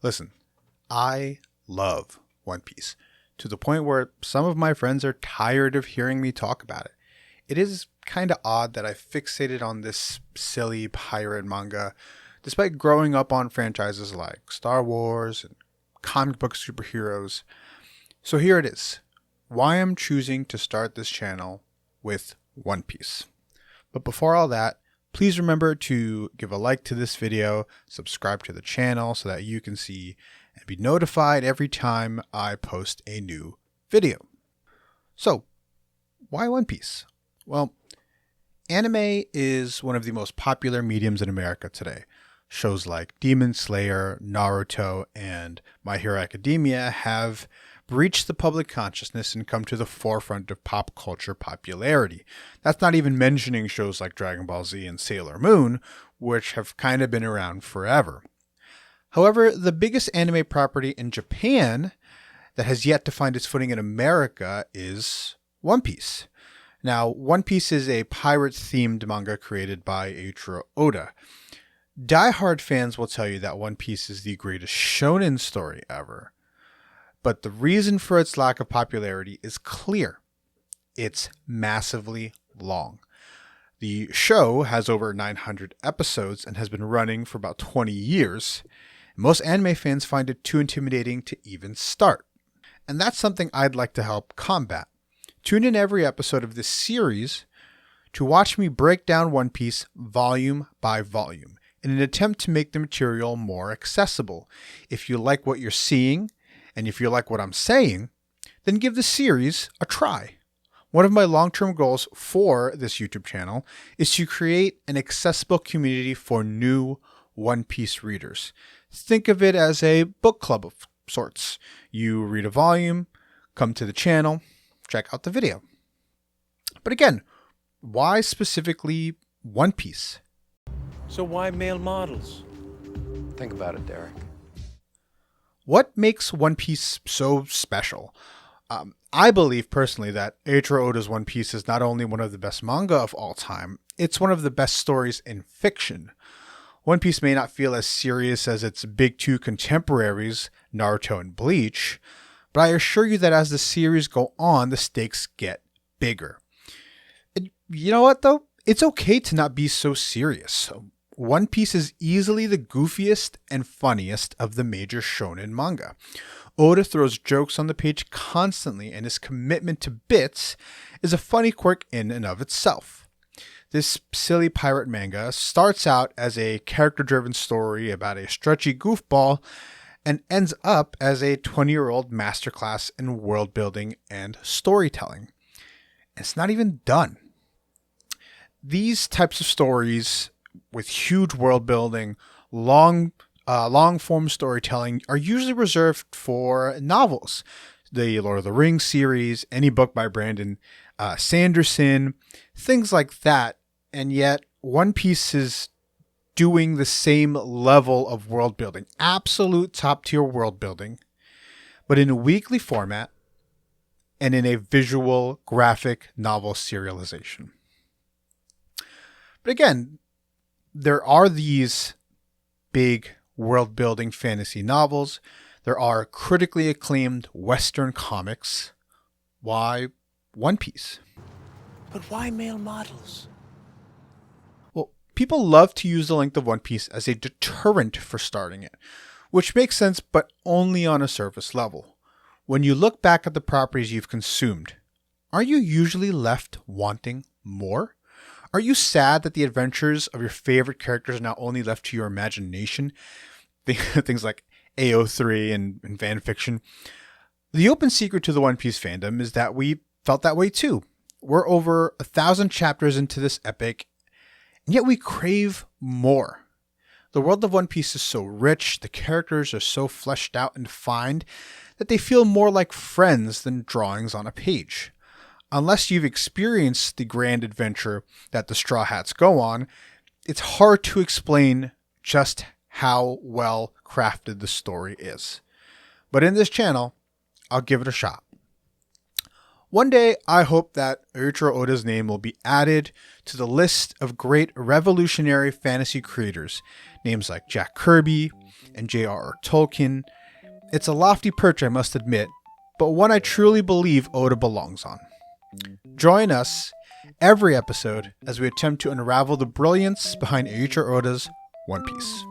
Listen, I love One Piece to the point where some of my friends are tired of hearing me talk about it. It is kind of odd that I fixated on this silly pirate manga despite growing up on franchises like Star Wars and comic book superheroes. So here it is, why I'm choosing to start this channel with One Piece. But before all that, please remember to give a like to this video, subscribe to the channel so that you can see and be notified every time I post a new video. So, why One Piece? Well, anime is one of the most popular mediums in America today. Shows like Demon Slayer, Naruto, and My Hero Academia have breached the public consciousness and come to the forefront of pop culture popularity. That's not even mentioning shows like Dragon Ball Z and Sailor Moon, which have kind of been around forever. However, the biggest anime property in Japan that has yet to find its footing in America is One Piece. Now, One Piece is a pirate-themed manga created by Eiichiro Oda. Die-hard fans will tell you that One Piece is the greatest shonen story ever. But the reason for its lack of popularity is clear. It's massively long. The show has over 900 episodes and has been running for about 20 years. Most anime fans find it too intimidating to even start. And that's something I'd like to help combat. Tune in every episode of this series to watch me break down One Piece volume by volume in an attempt to make the material more accessible. If you like what you're seeing, and if you like what I'm saying, then give the series a try. One of my long-term goals for this YouTube channel is to create an accessible community for new One Piece readers. Think of it as a book club of sorts. You read a volume, come to the channel, check out the video. But again, why specifically One Piece? So why male models? Think about it, Derek. What makes One Piece so special? I believe personally that Eiichiro Oda's One Piece is not only one of the best manga of all time, it's one of the best stories in fiction. One Piece may not feel as serious as its big two contemporaries, Naruto and Bleach, but I assure you that as the series go on, the stakes get bigger. And you know what though? It's okay to not be so serious. One Piece is easily the goofiest and funniest of the major shonen manga. Oda throws jokes on the page constantly, and his commitment to bits is a funny quirk in and of itself. This silly pirate manga starts out as a character-driven story about a stretchy goofball and ends up as a 20-year-old masterclass in world-building and storytelling. It's not even done. These types of stories with huge world building, long form storytelling are usually reserved for novels. The Lord of the Rings series, any book by Brandon Sanderson, things like that. And yet One Piece is doing the same level of world building, absolute top tier world building, but in a weekly format and in a visual graphic novel serialization. But again, there are these big world-building fantasy novels. There are critically acclaimed Western comics. Why One Piece? But why male models? Well, people love to use the length of One Piece as a deterrent for starting it, which makes sense, but only on a surface level. When you look back at the properties you've consumed, are you usually left wanting more? Are you sad that the adventures of your favorite characters are now only left to your imagination? Things like AO3 and fan fiction. The open secret to the One Piece fandom is that we felt that way too. We're over 1,000 chapters into this epic, and yet we crave more. The world of One Piece is so rich, the characters are so fleshed out and defined, that they feel more like friends than drawings on a page. Unless you've experienced the grand adventure that the Straw Hats go on, it's hard to explain just how well crafted the story is. But in this channel, I'll give it a shot. One day, I hope that Eiichiro Oda's name will be added to the list of great revolutionary fantasy creators. Names like Jack Kirby, and J.R.R. Tolkien. It's a lofty perch, I must admit, but one I truly believe Oda belongs on. Join us every episode as we attempt to unravel the brilliance behind Eiichiro Oda's One Piece.